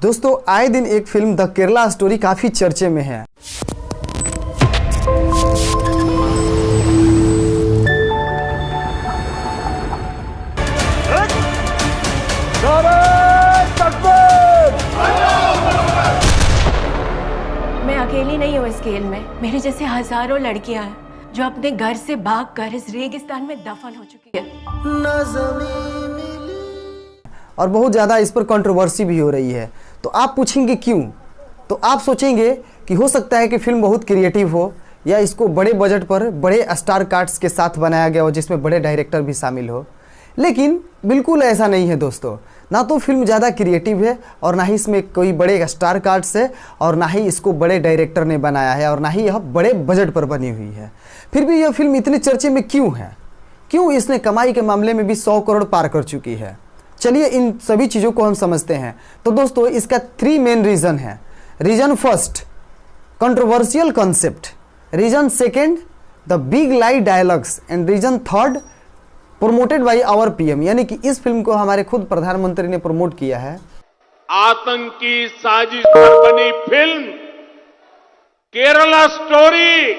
दोस्तों आए दिन एक फिल्म द केरला स्टोरी काफी चर्चे में है। मैं अकेली नहीं हूँ इस खेल में। मेरे जैसे हजारों लड़कियां हैं जो अपने घर से भागकर इस रेगिस्तान में दफन हो चुकी है। और बहुत ज़्यादा इस पर कंट्रोवर्सी भी हो रही है। तो आप पूछेंगे क्यों? तो आप सोचेंगे कि हो सकता है कि फिल्म बहुत क्रिएटिव हो या इसको बड़े बजट पर बड़े स्टार कास्ट के साथ बनाया गया हो जिसमें बड़े डायरेक्टर भी शामिल हो, लेकिन बिल्कुल ऐसा नहीं है दोस्तों। ना तो फिल्म ज़्यादा क्रिएटिव है और ना ही इसमें कोई बड़े स्टार कास्ट है और ना ही इसको बड़े डायरेक्टर ने बनाया है और ना ही यह बड़े बजट पर बनी हुई है। फिर भी यह फिल्म इतने चर्चे में क्यों है? क्यों इसने कमाई के मामले में भी 100 करोड़ पार कर चुकी है? चलिए इन सभी चीज़ों को हम समझते हैं। तो दोस्तों इसका 3 मेन रीज़न है। Reason first, controversial concept. Reason second, the big lie dialogues. And reason third, promoted by our PM. यानी कि इस फिल्म को हमारे खुद प्रधानमंत्री ने प्रमोट किया है। आतंकी साजिश पर बनी फिल्म केरला स्टोरी,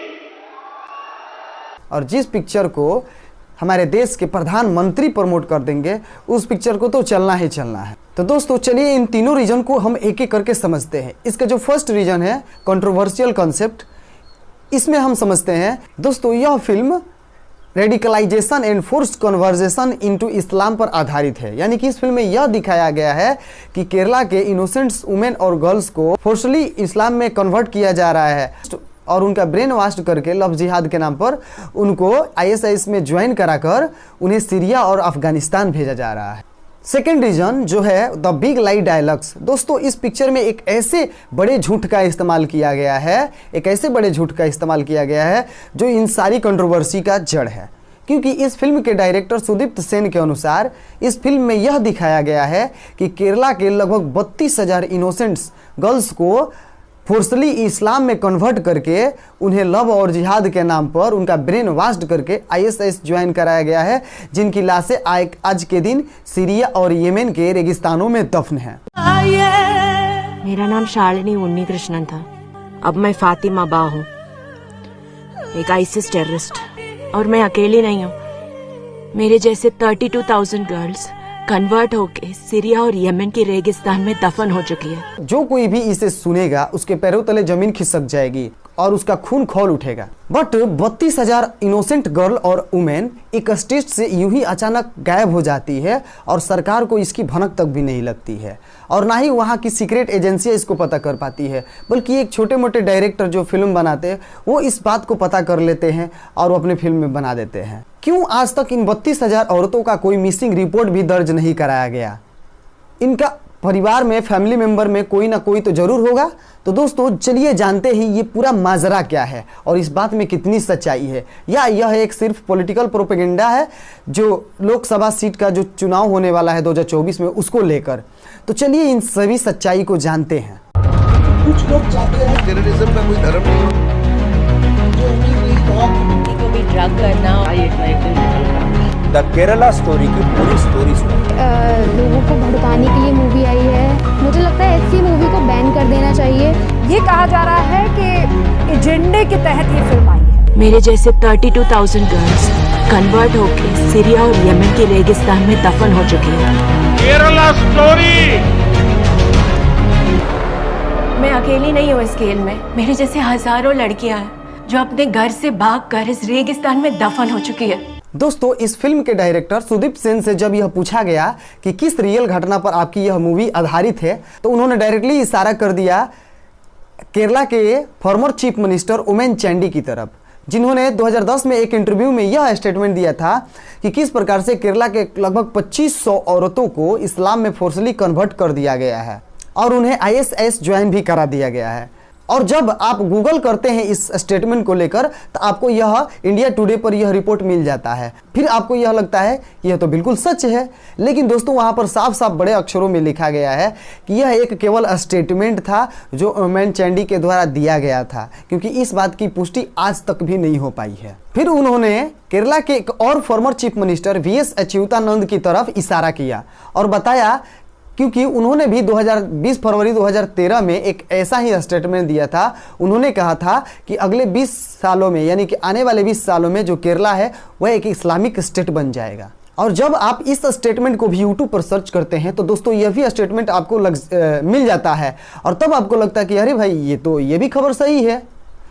और जिस पिक्चर को हमारे देश के प्रधानमंत्री प्रमोट कर देंगे उस पिक्चर को तो चलना ही चलना है। तो दोस्तों चलिए इन तीनों रीजन को हम एक एक करके समझते हैं। इसका जो फर्स्ट रीजन है कंट्रोवर्शियल कॉन्सेप्ट, इसमें हम समझते हैं दोस्तों यह film radicalisation and forced conversion into Islam पर आधारित है। यानी कि इस फिल्म में यह दिखाया गया है कि केरला के इनोसेंट्स वुमेन और गर्ल्स को फोर्सली इस्लाम में कन्वर्ट किया जा रहा है और उनका ब्रेन वाश करके लव जिहाद के नाम पर उनको आईएसआईएस में ज्वाइन कराकर उन्हें सीरिया और अफगानिस्तान भेजा जा रहा है। सेकेंड रीजन जो है द बिग लाई डायलॉग्स। दोस्तों इस पिक्चर में एक ऐसे बड़े झूठ का इस्तेमाल किया गया है, जो इन सारी कंट्रोवर्सी का जड़ है। क्योंकि इस फिल्म के डायरेक्टर सुदीप्त सेन के अनुसार इस फिल्म में यह दिखाया गया है कि केरला के लगभग 32,000 इनोसेंट्स गर्ल्स को फोर्सली इस्लाम में कन्वर्ट करके उन्हें लव और जिहाद के नाम पर उनका ब्रेन वाश्ड करके आईएसआईएस ज्वाइन कराया गया है, जिनकी लाशें आज के दिन सीरिया और येमेन के रेगिस्तानों में दफन है। मेरा नाम शालिनी उन्नीकृष्णन था, अब मैं फातिमा बा हूँ, एक आईसिस टेररिस्ट। और मैं अकेली नहीं हूँ। मेरे जैसे 32,000 गर्ल्स कन्वर्ट होके सीरिया और यमन के रेगिस्तान में दफन हो चुकी है। जो कोई भी इसे सुनेगा उसके पैरों तले जमीन खिसक जाएगी और उसका खून खौल उठेगा। बट 32,000 इनोसेंट गर्ल और वुमेन एक स्टेज से यूं ही अचानक गायब हो जाती है और सरकार को इसकी भनक तक भी नहीं लगती है और ना ही वहाँ की सीक्रेट एजेंसियाँ इसको पता कर पाती है, बल्कि एक छोटे मोटे डायरेक्टर जो फिल्म बनाते हैं वो इस बात को पता कर लेते हैं और वो अपने फिल्म में बना देते हैं। क्यों आज तक इन 32,000 औरतों का कोई मिसिंग रिपोर्ट भी दर्ज नहीं कराया गया? इनका परिवार में, फैमिली मेंबर में कोई ना कोई तो जरूर होगा। तो दोस्तों चलिए जानते ही ये पूरा माजरा क्या है और इस बात में कितनी सच्चाई है, या यह एक सिर्फ पॉलिटिकल प्रोपेगेंडा है जो लोकसभा सीट का जो चुनाव होने वाला है 2024 में उसको लेकर। तो चलिए इन सभी सच्चाई को जानते हैं। कुछ लोग चाहते हैं टेररिज्म में कोई धर्म नहीं हो, को भी ड्रग करना। द केरला स्टोरी की पूरी स्टोरी सुनो। लोगों को भड़काने के लिए मूवी आई है। मुझे लगता है ऐसी मूवी को बैन कर देना चाहिए। ये कहा जा रहा है कि एजेंडे के तहत ये फिल्म आई है। मेरे जैसे 32,000 गर्ल्स कन्वर्ट होके सीरिया और यमन के रेगिस्तान में दफन हो चुकी है। केरला स्टोरी। मैं अकेली नहीं हूँ इस खेल में। मेरे जैसे हजारों लड़कियां हैं जो अपने घर से भागकर इस रेगिस्तान में दफन हो चुकी है। दोस्तों इस फिल्म के डायरेक्टर सुदीप सेन से जब यह पूछा गया कि किस रियल घटना पर आपकी यह मूवी आधारित है, तो उन्होंने डायरेक्टली इशारा कर दिया केरला के former chief minister Oommen Chandy की तरफ, जिन्होंने 2010 में एक इंटरव्यू में यह स्टेटमेंट दिया था कि किस प्रकार से केरला के लगभग 2500 औरतों को इस्लाम में फोर्सली कन्वर्ट कर दिया गया है और उन्हें आईएसआईएस ज्वाइन भी करा दिया गया है। और जब आप गूगल करते हैं इस स्टेटमेंट को लेकर तो आपको यह इंडिया टुडे पर यह रिपोर्ट मिल जाता है। फिर आपको यह लगता है कि यह तो बिल्कुल सच है, लेकिन दोस्तों वहाँ पर साफ साफ बड़े अक्षरों में लिखा गया है कि यह एक केवल स्टेटमेंट था जो ओमेन चांडी के द्वारा दिया गया था, क्योंकि इस बात की पुष्टि आज तक भी नहीं हो पाई है। फिर उन्होंने केरला के एक और former chief minister VS Achyutanand की तरफ इशारा किया और बताया क्योंकि उन्होंने भी 20 फरवरी 2013 में एक ऐसा ही स्टेटमेंट दिया था। उन्होंने कहा था कि अगले 20 सालों में, यानी कि आने वाले 20 सालों में जो केरला है वह एक इस्लामिक स्टेट बन जाएगा। और जब आप इस स्टेटमेंट को भी यूट्यूब पर सर्च करते हैं तो दोस्तों यह भी स्टेटमेंट आपको मिल जाता है, और तब आपको लगता है कि अरे भाई ये भी खबर सही है।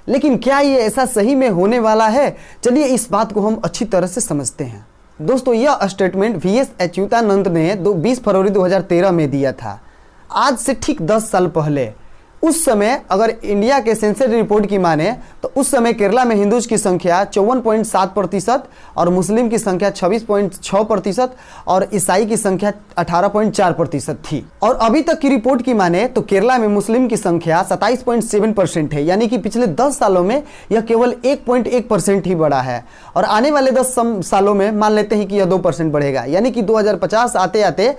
लेकिन क्या ये ऐसा सही में होने वाला है? चलिए इस बात को हम अच्छी तरह से समझते हैं। दोस्तों यह स्टेटमेंट VS अच्युतानंद ने 20 फरवरी 2013 में दिया था, आज से ठीक 10 साल पहले। उस समय अगर इंडिया के सेंसस रिपोर्ट की माने तो उस समय केरला में हिंदूज की संख्या 54.7% और मुस्लिम की संख्या 26.6% और ईसाई की संख्या 18.4% थी। और अभी तक की रिपोर्ट की माने तो केरला में मुस्लिम की संख्या 27.7% है, यानी कि पिछले 10 सालों में यह केवल 1.1% ही बढ़ा है। और आने वाले 10 सालों में मान लेते हैं कि यह 2% बढ़ेगा, यानी कि 2050 आते आते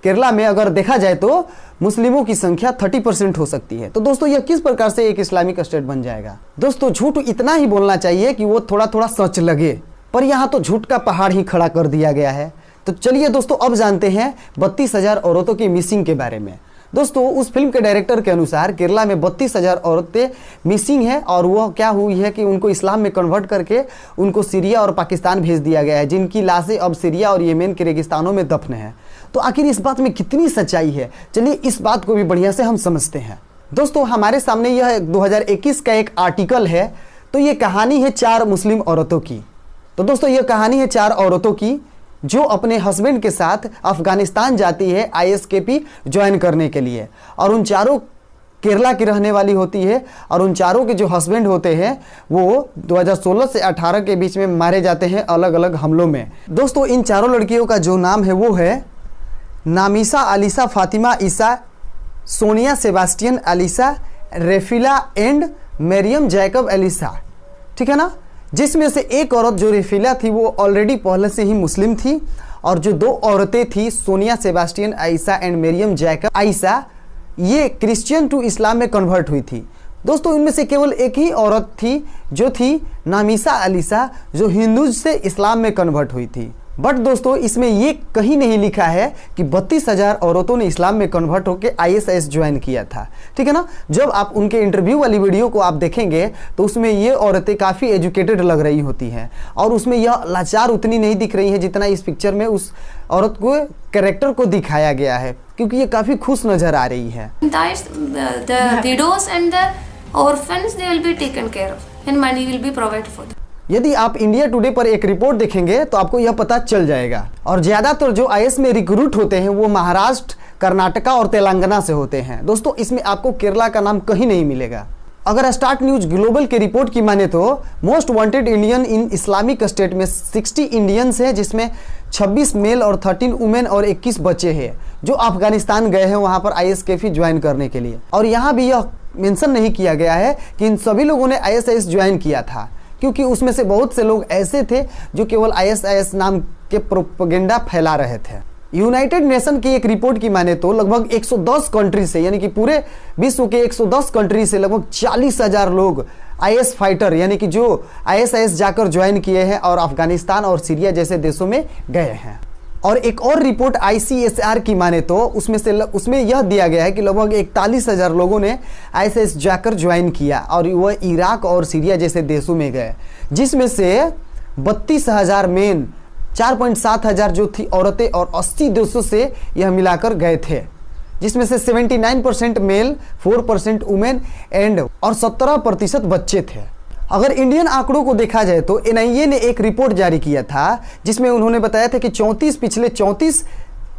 केरला में अगर देखा जाए तो मुस्लिमों की संख्या 30% हो सकती है। तो दोस्तों यह किस प्रकार से एक इस्लामिक स्टेट बन जाएगा? दोस्तों झूठ इतना ही बोलना चाहिए कि वो थोड़ा थोड़ा सच लगे, पर यहाँ तो झूठ का पहाड़ ही खड़ा कर दिया गया है। तो चलिए दोस्तों अब जानते हैं 32,000 औरतों की मिसिंग के बारे में। दोस्तों उस फिल्म के डायरेक्टर के अनुसार केरला में 32,000 औरतें मिसिंग हैं, और वह क्या हुई है कि उनको इस्लाम में कन्वर्ट करके उनको सीरिया और पाकिस्तान भेज दिया गया है, जिनकी लाशें अब सीरिया और येमेन के रेगिस्तानों में दफन है। तो आखिर इस बात में कितनी सच्चाई है, चलिए इस बात को भी बढ़िया से हम समझते हैं। दोस्तों हमारे सामने यह 2021 का एक आर्टिकल है। तो ये कहानी है 4 मुस्लिम औरतों की। तो दोस्तों यह कहानी है 4 औरतों की जो अपने हस्बैंड के साथ अफगानिस्तान जाती है ISKP ज्वाइन करने के लिए, और उन चारों केरला की रहने वाली होती है, और उन चारों के जो हस्बैंड होते हैं वो 2016 से 18 के बीच में मारे जाते हैं अलग अलग हमलों में। दोस्तों इन चारों लड़कियों का जो नाम है वो है नामिसा अलीसा फातिमा ईसा, सोनिया सेबास्टियन अलीसा, रेफिला एंड मरियम जैकब अलीसा, ठीक है ना। जिसमें से एक औरत जो रेफिला थी वो ऑलरेडी पहले से ही मुस्लिम थी, और जो 2 औरतें थी सोनिया सेबास्टियन आयशा एंड मरियम जैकब आयशा, ये क्रिश्चियन टू इस्लाम में कन्वर्ट हुई थी। दोस्तों इनमें से केवल एक ही औरत थी जो थी नामिसा अलीसा, जो हिंदूज से इस्लाम में कन्वर्ट हुई थी। बट दोस्तों इसमें ये कहीं नहीं लिखा है कि 32,000 औरतों ने इस्लाम में कन्वर्ट होकर ISIS ज्वाइन किया था, ठीक है ना। जब आप उनके इंटरव्यू वाली वीडियो को आप देखेंगे तो उसमें ये औरतें काफ़ी एजुकेटेड लग रही होती हैं, और उसमें यह लाचार उतनी नहीं दिख रही है जितना इस पिक्चर में उस औरत को कैरेक्टर को दिखाया गया है, क्योंकि ये काफ़ी खुश नज़र आ रही है। The widows and the orphans, they will be taken care of and money will be provided for them. यदि आप इंडिया टुडे पर एक रिपोर्ट देखेंगे तो आपको यह पता चल जाएगा। और ज़्यादातर जो IS में रिक्रूट होते हैं वो महाराष्ट्र, कर्नाटका और तेलंगाना से होते हैं। दोस्तों इसमें आपको केरला का नाम कहीं नहीं मिलेगा। अगर स्टार्ट न्यूज ग्लोबल के रिपोर्ट की माने तो most wanted Indian in Islamic state में 60 इंडियंस हैं, जिसमें 26 मेल और 13 वुमेन और 21 बच्चे हैं जो अफगानिस्तान गए हैं वहाँ पर ISKP ज्वाइन करने के लिए। और यहाँ भी यह मेंशन नहीं किया गया है कि इन सभी लोगों ने ISIS ज्वाइन किया था, क्योंकि उसमें से बहुत से लोग ऐसे थे जो केवल ISIS नाम के प्रोपेगेंडा फैला रहे थे। यूनाइटेड नेशन की एक रिपोर्ट की माने तो लगभग 110 कंट्री से, यानी कि पूरे विश्व के 110 कंट्री से लगभग 40,000 लोग IS फाइटर यानी कि जो ISIS जाकर ज्वाइन किए हैं और अफगानिस्तान और सीरिया जैसे देशों में गए हैं। और एक और रिपोर्ट ICSR की माने तो उसमें यह दिया गया है कि लगभग 41,000 लोगों ने ISIS जाकर ज्वाइन किया और वह इराक और सीरिया जैसे देशों में गए, जिसमें से 32,000 मेन, 4.7 हज़ार जो थी औरतें और 80 देशों से यह मिलाकर गए थे, जिसमें से 79% मेल, 4% वुमेन एंड और 17% बच्चे थे। अगर इंडियन आंकड़ों को देखा जाए तो NIA ने एक रिपोर्ट जारी किया था जिसमें उन्होंने बताया था कि पिछले 34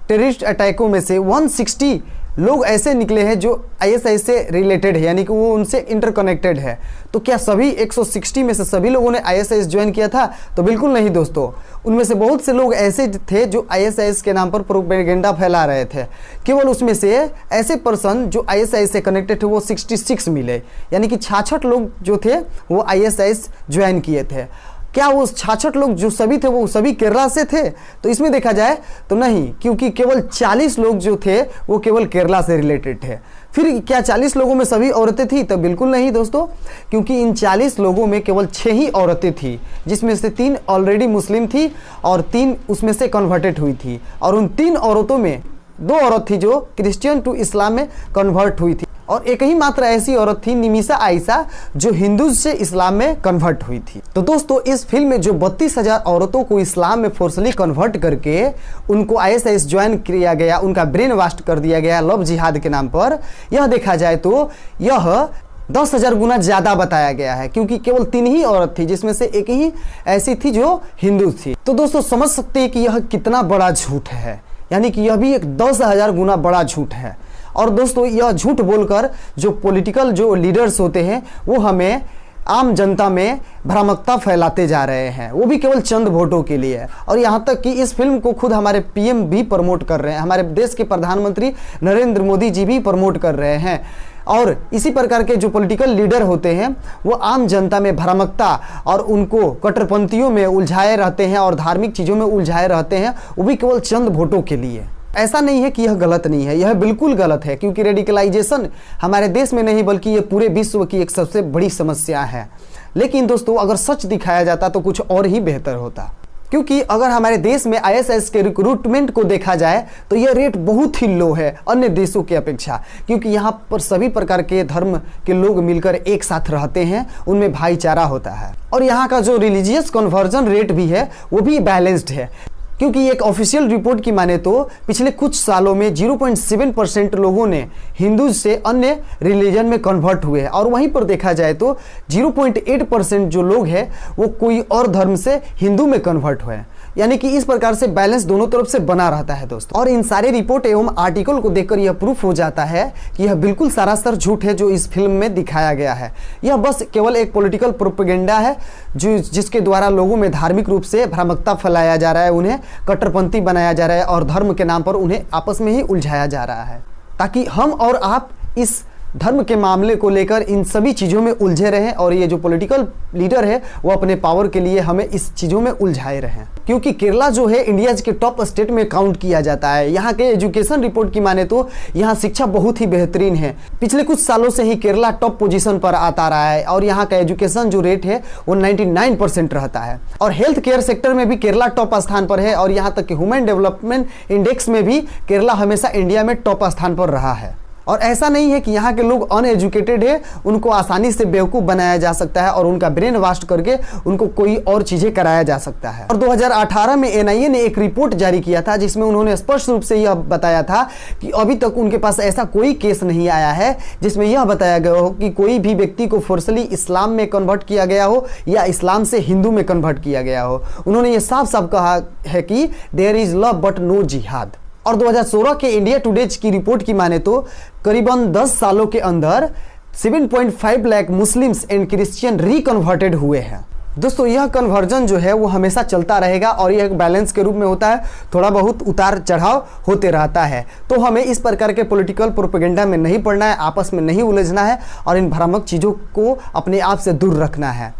टेररिस्ट अटैकों में से 160 लोग ऐसे निकले हैं जो ISIS से रिलेटेड है, यानी कि वो उनसे इंटरकनेक्टेड है। तो क्या सभी 160 में से सभी लोगों ने ISIS ज्वाइन किया था? तो बिल्कुल नहीं दोस्तों, उनमें से बहुत से लोग ऐसे थे जो ISIS के नाम पर प्रोपेगेंडा फैला रहे थे। केवल उसमें से ऐसे पर्सन जो ISIS से कनेक्टेड थे वो 66 मिले, यानी कि 66 लोग जो थे वो ISIS ज्वाइन किए थे। क्या वो 66 लोग जो सभी थे वो सभी केरला से थे? तो इसमें देखा जाए तो नहीं, क्योंकि केवल 40 लोग जो थे वो केवल केरला से रिलेटेड थे। फिर क्या 40 लोगों में सभी औरतें थी? तो बिल्कुल नहीं दोस्तों, क्योंकि इन 40 लोगों में केवल 6 ही औरतें थी, जिसमें से 3 ऑलरेडी मुस्लिम थी और 3 उसमें से कन्वर्टेड हुई थी। और उन 3 औरतों में दो औरत थी जो क्रिश्चियन टू इस्लाम में कन्वर्ट हुई थी, और एक ही मात्र ऐसी औरत थी निमिषा आयशा जो हिंदू से इस्लाम में कन्वर्ट हुई थी। तो दोस्तों इस फिल्म में जो 32,000 औरतों को इस्लाम में फोर्सली कन्वर्ट करके उनको ISIS ज्वाइन किया गया, उनका ब्रेन वाश कर दिया गया लव जिहाद के नाम पर, यह देखा जाए तो यह 10,000 गुना ज़्यादा बताया गया है, क्योंकि केवल 3 ही औरत थी जिसमें से एक ही ऐसी थी जो हिंदू थी। तो दोस्तों समझ सकते हैं कि यह कितना बड़ा झूठ है, यानी कि यह भी एक 10,000 गुना बड़ा झूठ है। और दोस्तों यह झूठ बोलकर जो पॉलिटिकल जो लीडर्स होते हैं वो हमें आम जनता में भ्रामकता फैलाते जा रहे हैं, वो भी केवल चंद वोटों के लिए। और यहाँ तक कि इस फिल्म को खुद हमारे PM भी प्रमोट कर रहे हैं, हमारे देश के प्रधानमंत्री नरेंद्र मोदी जी भी प्रमोट कर रहे हैं। और इसी प्रकार के जो पॉलिटिकल लीडर होते हैं वो आम जनता में भ्रामकता और उनको कट्टरपंथियों में उलझाए रहते हैं और धार्मिक चीज़ों में उलझाए रहते हैं, वो भी केवल चंद वोटों के लिए। ऐसा नहीं है कि यह गलत नहीं है, यह बिल्कुल गलत है, क्योंकि रेडिकलाइजेशन हमारे देश में नहीं बल्कि ये पूरे विश्व की एक सबसे बड़ी समस्या है। लेकिन दोस्तों अगर सच दिखाया जाता तो कुछ और ही बेहतर होता, क्योंकि अगर हमारे देश में ISIS के रिक्रूटमेंट को देखा जाए तो यह रेट बहुत ही लो है अन्य देशों की अपेक्षा, क्योंकि यहाँ पर सभी प्रकार के धर्म के लोग मिलकर एक साथ रहते हैं, उनमें भाईचारा होता है। और यहाँ का जो रिलीजियस कन्वर्जन रेट भी है वो भी बैलेंस्ड है, क्योंकि एक ऑफिशियल रिपोर्ट की माने तो पिछले कुछ सालों में 0.7% लोगों ने हिंदू से अन्य रिलीजन में कन्वर्ट हुए हैं, और वहीं पर देखा जाए तो 0.8% जो लोग हैं वो कोई और धर्म से हिंदू में कन्वर्ट हुए हैं। यानी कि इस प्रकार से बैलेंस दोनों तरफ से बना रहता है दोस्तों। और इन सारे रिपोर्ट एवं आर्टिकल को देखकर यह प्रूफ हो जाता है कि यह बिल्कुल सरासर झूठ है जो इस फिल्म में दिखाया गया है। यह बस केवल एक पॉलिटिकल प्रोपेगेंडा है जिसके द्वारा लोगों में धार्मिक रूप से भ्रामकता फैलाया जा रहा है, उन्हें कट्टरपंथी बनाया जा रहा है और धर्म के नाम पर उन्हें आपस में ही उलझाया जा रहा है, ताकि हम और आप इस धर्म के मामले को लेकर इन सभी चीज़ों में उलझे रहें और ये जो पॉलिटिकल लीडर है वो अपने पावर के लिए हमें इस चीज़ों में उलझाए रहें। क्योंकि केरला जो है इंडिया के टॉप स्टेट में काउंट किया जाता है। यहाँ के एजुकेशन रिपोर्ट की माने तो यहाँ शिक्षा बहुत ही बेहतरीन है। पिछले कुछ सालों से ही केरला टॉप पोजीशन पर आता रहा है और यहाँ का एजुकेशन जो रेट है वो 99% रहता है। और हेल्थ केयर सेक्टर में भी केरला टॉप स्थान पर है और यहाँ तक कि ह्यूमन डेवलपमेंट इंडेक्स में भी केरला हमेशा इंडिया में टॉप स्थान पर रहा है। और ऐसा नहीं है कि यहाँ के लोग अनएजुकेटेड है, उनको आसानी से बेवकूफ़ बनाया जा सकता है और उनका ब्रेन वॉश करके उनको कोई और चीज़ें कराया जा सकता है। और 2018 में NIA ने एक रिपोर्ट जारी किया था जिसमें उन्होंने स्पष्ट रूप से यह बताया था कि अभी तक उनके पास ऐसा कोई केस नहीं आया है जिसमें यह बताया गया हो कि कोई भी व्यक्ति को फोर्सली इस्लाम में कन्वर्ट किया गया हो या इस्लाम से हिंदू में कन्वर्ट किया गया हो। उन्होंने ये साफ साफ कहा है कि there is love but no jihad. और 2016 के इंडिया टुडे की रिपोर्ट की माने तो करीबन 10 सालों के अंदर 7.5 लाख मुस्लिम्स एंड क्रिश्चियन रिकन्वर्टेड हुए हैं। दोस्तों यह कन्वर्जन जो है वो हमेशा चलता रहेगा और यह एक बैलेंस के रूप में होता है, थोड़ा बहुत उतार चढ़ाव होते रहता है। तो हमें इस प्रकार के पॉलिटिकल प्रोपेगेंडा में नहीं पड़ना है, आपस में नहीं उलझना है और इन भ्रामक चीज़ों को अपने आप से दूर रखना है।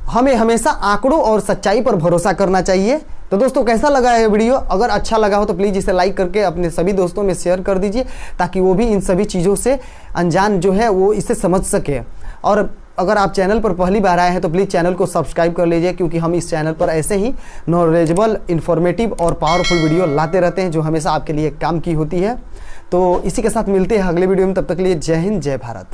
हमें हमेशा आंकड़ों और सच्चाई पर भरोसा करना चाहिए। तो दोस्तों कैसा लगा है वीडियो? अगर अच्छा लगा हो तो प्लीज़ इसे लाइक करके अपने सभी दोस्तों में शेयर कर दीजिए ताकि वो भी इन सभी चीज़ों से अनजान जो है वो इसे समझ सके। और अगर आप चैनल पर पहली बार आए हैं तो प्लीज़ चैनल को सब्सक्राइब कर लीजिए, क्योंकि हम इस चैनल पर ऐसे ही नॉलेजेबल, इन्फॉर्मेटिव और पावरफुल वीडियो लाते रहते हैं जो हमेशा आपके लिए काम की होती है। तो इसी के साथ मिलते हैं अगले वीडियो में, तब तक के लिए जय हिंद, जय भारत।